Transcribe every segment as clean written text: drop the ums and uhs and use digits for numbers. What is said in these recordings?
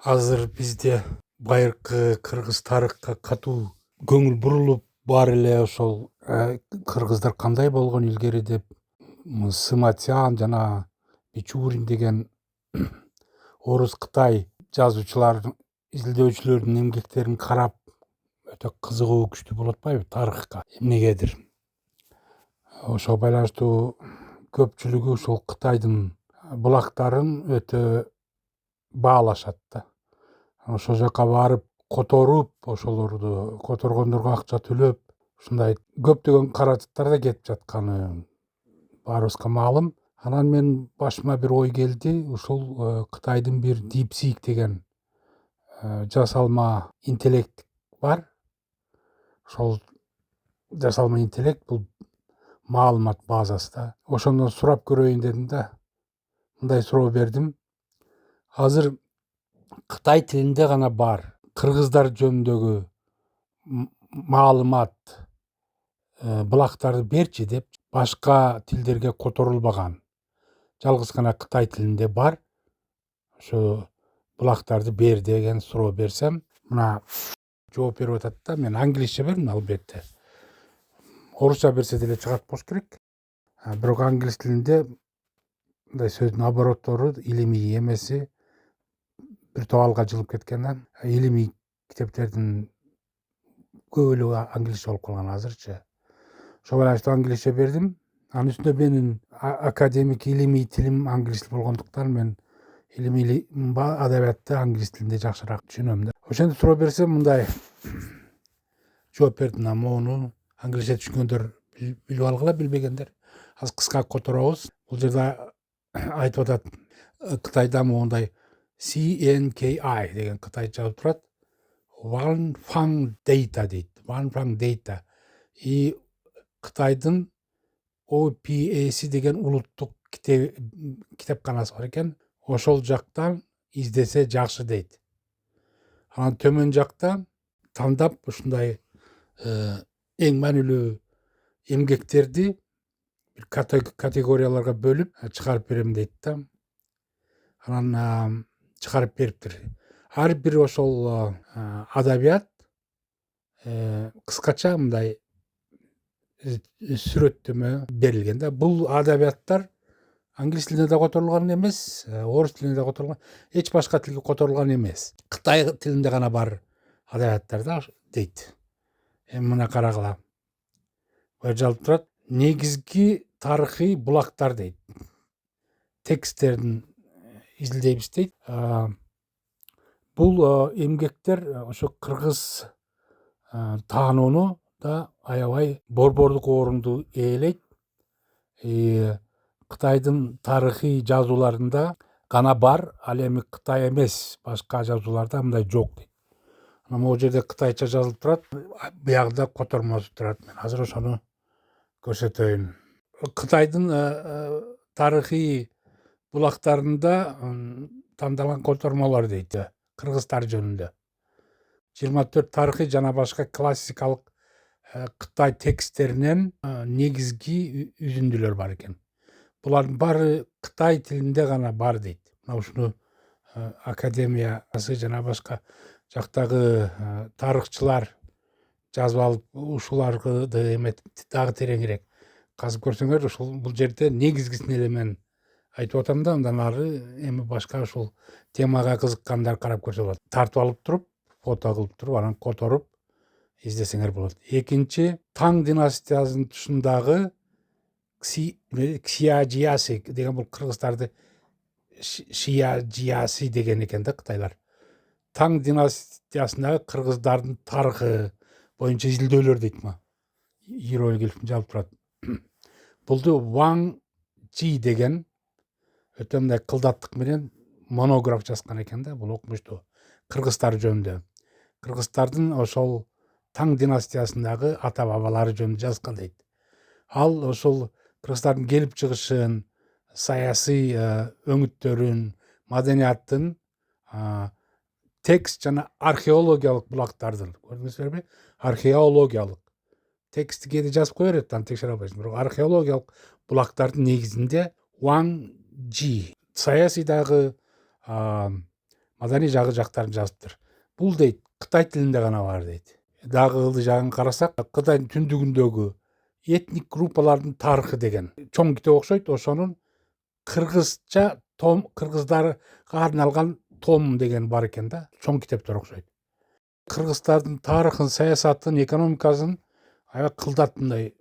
Азыр бизде байыркы кыргыз тарыхка катуу көңүл бурулуп, бар эле ошол кыргыздар кандай болгон илгери деп Сыматян жана Бичурин деген орус Кытай жазуучулардын, изилдөөчүлөрдүн эмгектерин карап өтө кызыгуу күчтүү болуп атпайбы тарыхка эмнегедир. Ошого байланыштуу көпчүлүгү ушул Кытайдын булактарын өтө баалашат да. Ошол жака барып которуп, ошолорду которгондорго акча төлөп, ушундай көптөгөн каражаттар да кетип жатканы баарыбызга маалым. Анан мен башыма бир ой келди. Ушул Кытайдын бир DeepSeek деген жасалма интеллект бар. Ошол жасалма интеллект бул маалымат базасы да. Ошондон сурап көрөйүн дедим да. Мындай суроо бердим. Азыр Кытай тилинде гана бар кыргыздар жөнүндөгү маалымат, булактарды берчи деп, башка тилдерге которулбаган, жалгыз гана Кытай тилинде бар ошо булактарды бер деген суроо берсем, мына жооп берип атат да. Мен англисче бердим албетте. Орусча берсе деле чыгат болуш керек. Бирок англис тилинде мындай сөздүн обороттору, илимий эмеси бир табалга жылып кеткен да. Илимий китептердин көп эле англисче болуп калган азырчы. Ошого байланыштуу англисче бердим. Анын үстүнө менин академик илимий тилим англис тил болгондуктан мен илимий адабиятты англис тилинде жакшыраак түшүнөм да. Ошентип суроо берсем, мындай жооп бердим. Моуну англисче түшүнгөндөр билип алгыла, билбегендер аз кыска которобуз. Бул жерде айтып атат, Кытайда моундай CNKI деген кытайча жазып турат. One Fang Data дейт. One Fang Data. И Кытайдын OPAC деген улуттук китепканасы бар экен. Ошол жактан издесе жакшы дейт. Анан төмөн жакта тандап ушундай эң маанилүү эмгектерди бир категорияларга бөлүп чыгарып берем дейт да. Анан чыгарып бериптир. Ар бир ошол адабият кыскача мындай сүрөттөмө берилген да. Бул адабияттар англис тилине да которулган эмес, орус тилине да которулган, эч башка тилге которулган эмес. Кытай тилинде гана бар адабияттар да дейт. Эми мына карагыла. Бу жазылып турат. Негизги тарыхый булактар дейт. Тексттерин изилдейбиз дейт. Бул эмгектер ошо кыргыз таанууну да аябай борбордук орунду ээлейт. Кытайдын тарыхый жазууларында гана бар, ал эми Кытай эмес башка жазууларда мындай жок дейт. Анан могу жерде кытайча жазылып турат, биягында котормосу турат. Мен азыр ошону көрсөтөйүн. Кытайдын тарыхый булактарында тандалган котормолор дейт. Кыргыздар жөнүндө 24 тарыхый жана башка классикалык Кытай тексттеринен негизги үзүндүлөр бар экен. Булардын баары Кытай тилинде гана бар дейт. Мына ушуну академиясы жана башка жактагы тарыхчылар жазып алып, ушуларды эметип дагы тереңирээк казып көрсөңөр, ушул бул жерде негизгисин эле мен айтып атам да, андан ары эми башка ушул темага кызыккандар карап көрсө болот. Тартып алып туруп, фото кылып туруп, анан которуп издесеңер болот. Экинчи, Таң династиясынын тушундагы Ксияжияси деген, бул кыргыздарды Шияжияси деген экен да кытайлар. Таң династиясындагы кыргыздардын тарыхы боюнча изилдөөлөр дейт ма. Иероглифин жазып турат. Булду Ван Жи деген өтө мындай кылдаттык менен монограф жазган экен да, бул окумуштуу кыргыздар жөнүндө. Кыргыздардын ошол Таң династиясындагы ата бабалары жөнүндө жазган дейт. Ал ошол кыргыздардын келип чыгышын, саясий өңүттөрүн, маданияттын текст жана археологиялык булактардын, көрдүңүзбүрбү? Археологиялык текстти кээде жазып кое берет, аны текшере албайсың. Бирок археологиялык булактардын негизинде Ван Жи. Саясийдагы Маданий жактарын жазыптыр. Бул дейт Кытай тилинде гана бар дейт. Дагы ылдый жагын карасак, Кытайдын түндүгүндөгү этник группалардын тарыхы деген чоң китеп окшойт. Ошонун кыргызча том, кыргыздарга арналган том деген бар экен да. Чоң китептер окшойт. Кыргыздардын тарыхын, саясатын, экономикасын аябай кылдат мындай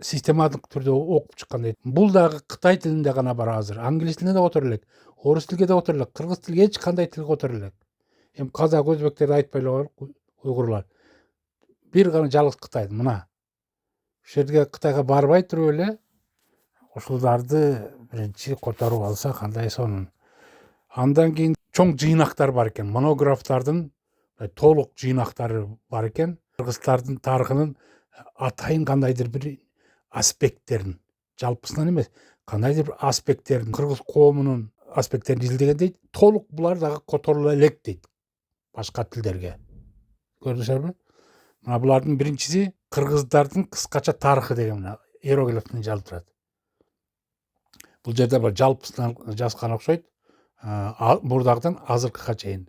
систематик түрдө окуп чыккан дейт. Бул дагы Кытай тилинде гана бар азыр. Англис тилинде да которо элек, орус тилге да которо элек, кыргыз тилге эч кандай тил которо элек. Эми казак, өзбектерди айтпай эле коелук, уйгурлар. Бир гана жалгыз Кытай. Мына ошол жерге Кытайга барбай туруп эле ушуларды биринчи которуп алса кандай сонун. Андан кийин чоң жыйнактар бар экен. Монографтардын толук жыйнактары бар экен. Кыргыздардын тарыхынын атайын кандайдыр бир аспекттерин, жалпысынан эмес, кандайдыр бир аспекттерин, кыргыз коомунун аспекттерин изилдеген дейт. Толук булар дагы которула элек дейт башка тилдерге. Көрдүңүзбү? Мына булардын биринчиси кыргыздардын кыскача тарыхы деген мына иероглифтин жазып турат. Бул жерде бир жалпысынан жазган окшойт. Мурдагыдан азыркыга чейин.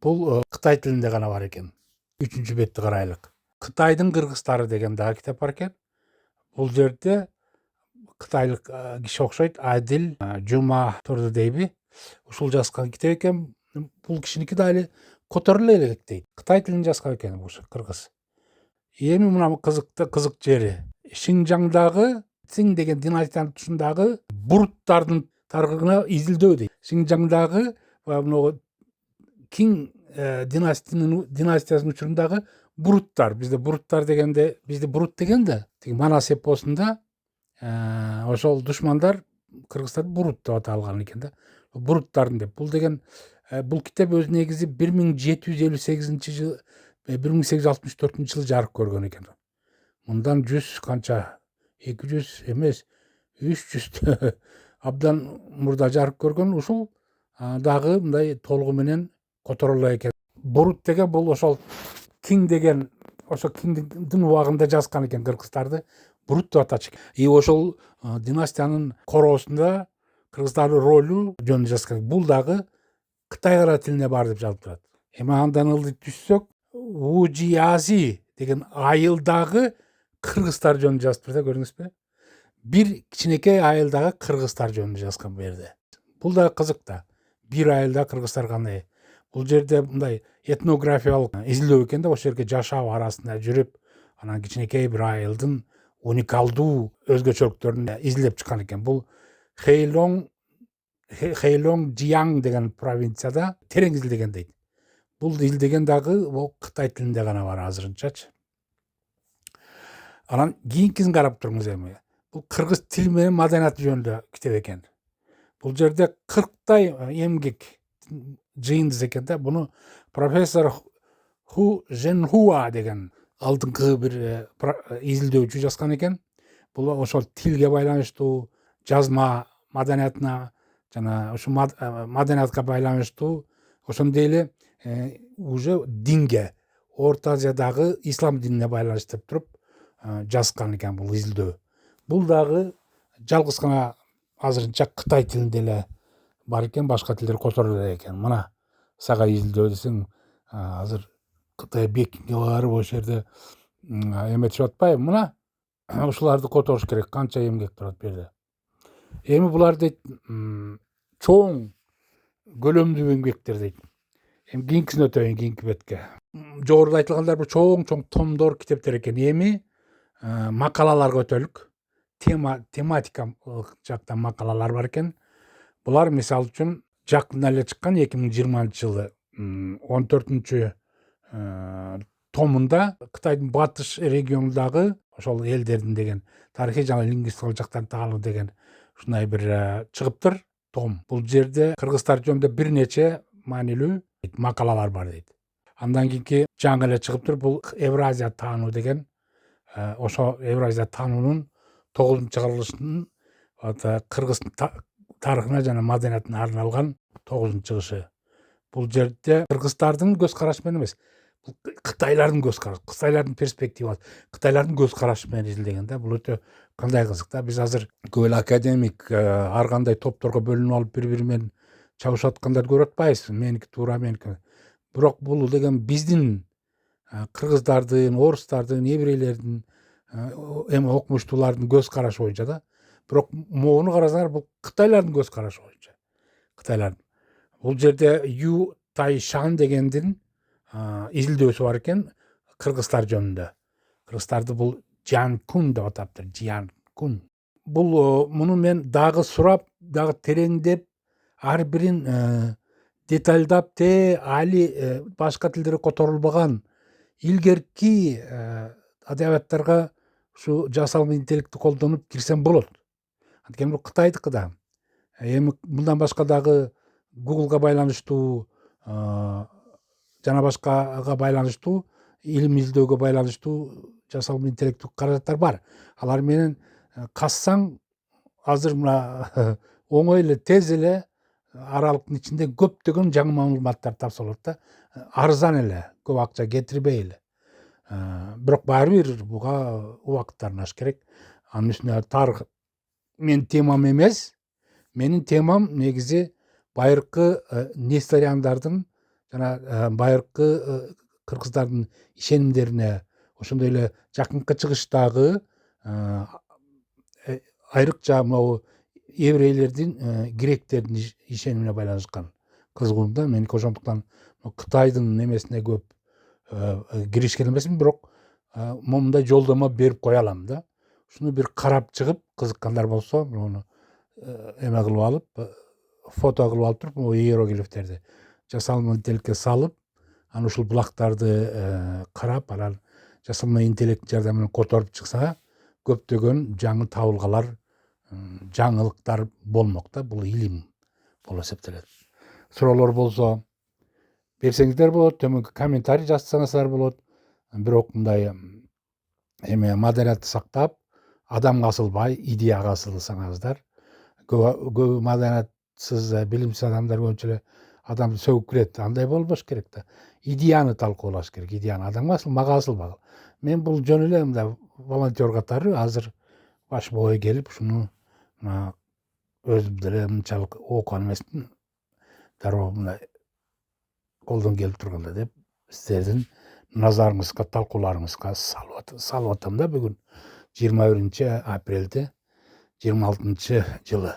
Бул Кытай тилинде гана бар экен. 3-чү бетти карайлык. Кытайдын кыргыздары деген дагы китеп бар экен. Бул жерде кытайлык киши окшойт, Адил Жума турду дейби. Ушул жазган китеп экен. Бул кишиники да эле которула элек дейт. Кытай тилин жазган экен бул кыргыз. Эми мына кызык жери. Шинжаңдагы Цин деген династиянын тушундагы буруттардын тарыхына изилдөө дейт. Шинжаңдагы могу King династиясынын учурундагы буруттар. Бизде буруттар дегенде, бизде бурут дегенде, тиги Манас эпосунда ошол душмандар кыргыздарды бурут деп аталган экен да. Буруттардын деп. Бул деген бул китеп өз негизи 1758-жылы 1864-жылы жарык көргөн экен. Мындан 100 канча 200 эмес 300 абдан мурда жарык көргөн. Ушул дагы мындай толугу менен которула экен. Бурут деген бул ошол King деген, ошо Кингдин убагында жазган экен кыргыздарды бурут деп атачу. Ошол династиянын короосунда кыргыздардын ролу жөнүндө жазган. Бул дагы Кытай тилине бар деп жазып турат. Эми андан ылдый түшсөк, Ужиязи деген айылдагы кыргыздар жөнүндө жазып турат, көрдүңүзбү? Бир кичинекей айылдагы кыргыздар жөнүндө жазган бу жерде. Бул да кызык да. Бир айылда кыргыздар кандай? Бул жерде мындай этнографиялык изилдөө экен да, ошол жерге жашоо арасында жүрүп, анан кичинекей бир айылдын уникалдуу өзгөчөлүктөрүн изилдеп чыккан экен. Бул Хэйлонг Жияң деген провинцияда терең изилдеген дейт. Бул изилдеген дагы Кытай тилинде гана бар азырынчачы. Анан кийинкисин карап туруңуз эми. Бул кыргыз тили менен маданияты жөнүндө китеп экен. Бул жерде 40 эмгек жыйындысы экен да. Буну профессор Ху Женхуа деген алдыңкы бир изилдөөчү жазган экен. Бул ошол тилге байланыштуу, жазма маданиятына жана ушу маданиятка байланыштуу, ошондой эле уже динге, Орто Азиядагы ислам динине байланыштырып туруп жазган экен бул изилдөө. Бул дагы жалгыз гана азырынча Кытай тилинде эле бар экен, башка тилдер которула экен. Мына сага изилдөө десең, азыр Кытай бекинге барып ошол жерде эметип атпайбы? Мына ушуларды которуш керек. Канча эмгек турат бу жерде. Эми булар дейт чоң көлөмдүү эмгектер дейт. Эми кийинкисин өтөйүн, кийинки бетке. Жогоруда айтылгандар бул чоң томдор китептер экен. Эми макалаларга өтөлүк. Тематика жактан макалалар бар экен. Булар мисалы үчүн жакында эле чыккан 2020-жылы 14-чү томунда Кытайдын батыш регионундагы ошол элдердин деген тарыхый жана лингвистикалык жактан таалуу деген ушундай бир чыгыптыр том. Бул жерде кыргыздар жөнүндө бир нече маанилүү макалалар бар дейт. Андан кийинки жаңы эле чыгыптыр, бул Евразия таануу деген, ошо Евразия таануунун 9-чыгарылышынын кыргыз тарыхына жана маданиятына арналган 9-чыгышы. Бул жерде кыргыздардын көз карашы менен эмес, бул кытайлардын көз карашы, кытайлардын перспективасы, кытайлардын көз карашы менен изилдеген да. Бул өтө кандай кызык да. Биз азыр көп эле академик ар кандай топторго бөлүнүп алып бири-бири менен чабышып аткандарды көрүп атпайбызбы? Меники туура, меники. Бирок бул деген биздин кыргыздардын, орустардын, еврейлердин, эми окумуштуулардын көз карашы боюнча да. Бирок могуну карасаңар, бул кытайлардын көз карашы боюнча. Кытайлардын. Бул жерде Ю Тайшан дегендин изилдөөсү бар экен кыргыздар жөнүндө. Кыргыздарды бул Жан Кун деп атаптыр. Жан Кун. Бул муну мен дагы сурап, дагы тереңдеп, ар бирин детальдап али башка тилдерге которулбаган илгерки адабияттарга ушу жасалма интеллектти колдонуп кирсем болот. Анткени бул Кытайдыкы да. Эми мындан башка дагы Google'га байланыштуу, жана башкага байланыштуу, илим изилдөөгө байланыштуу жасалма интеллекттик каражаттар бар. Алар менен казсаң азыр мына оңой эле, тез эле аралыктын ичинде көптөгөн жаңы маалыматтар тапса болот да. Арзан эле, көп акча кетирбей эле. Бирок баары бир буга убакыт арнаш керек. Анын үстүнө тарых менин темам эмес. Менин темам негизи байыркы Несториандардын жана байыркы кыргыздардын ишенимдерине, ошондой эле жакынкы чыгыштагы айрыкча могу еврейлердин, гректердин ишенимине байланышкан кызыгуум да. Меники ошондуктан Кытайдын немесине көп киришкен эмесмин, бирок момундай жолдомо берип кое алам да. Ушуну бир карап чыгып, кызыккандар болсо, муну эме кылып алып, фото кылып алып туруп, могу иероглифтерди жасалма интеллектке салып, анан ушул булактарды карап, анан жасалма интеллект жардамы менен которуп чыкса, көптөгөн жаңы табылгалар, жаңылыктар болмок да. Бул илим болуп эсептелет. Суроолор болсо берсеңиздер болот, төмөнкү комментарий жазсаңыздар болот. Бирок мындай эме маданиятты сактап, адамга асылбай, идеяга асылсаңыздар. Көп маданиятсыз, билимсиз адамдар көбүнчө эле адамды сөгүп кирет. Андай болбош керек да. Идеяны талкуулаш керек. Идеяны адамга асыл, мага асылбагыл. Мен бул жөн эле мындай волонтер катары азыр башыма ой келип, ушуну өзүм деле мынчалык окуган эмесмин. Дароо мындай колдон келип турганда деп сиздердин назарыңызга, талкууларыңызга салып атам да бүгүн 21 апрелде 26-жылы.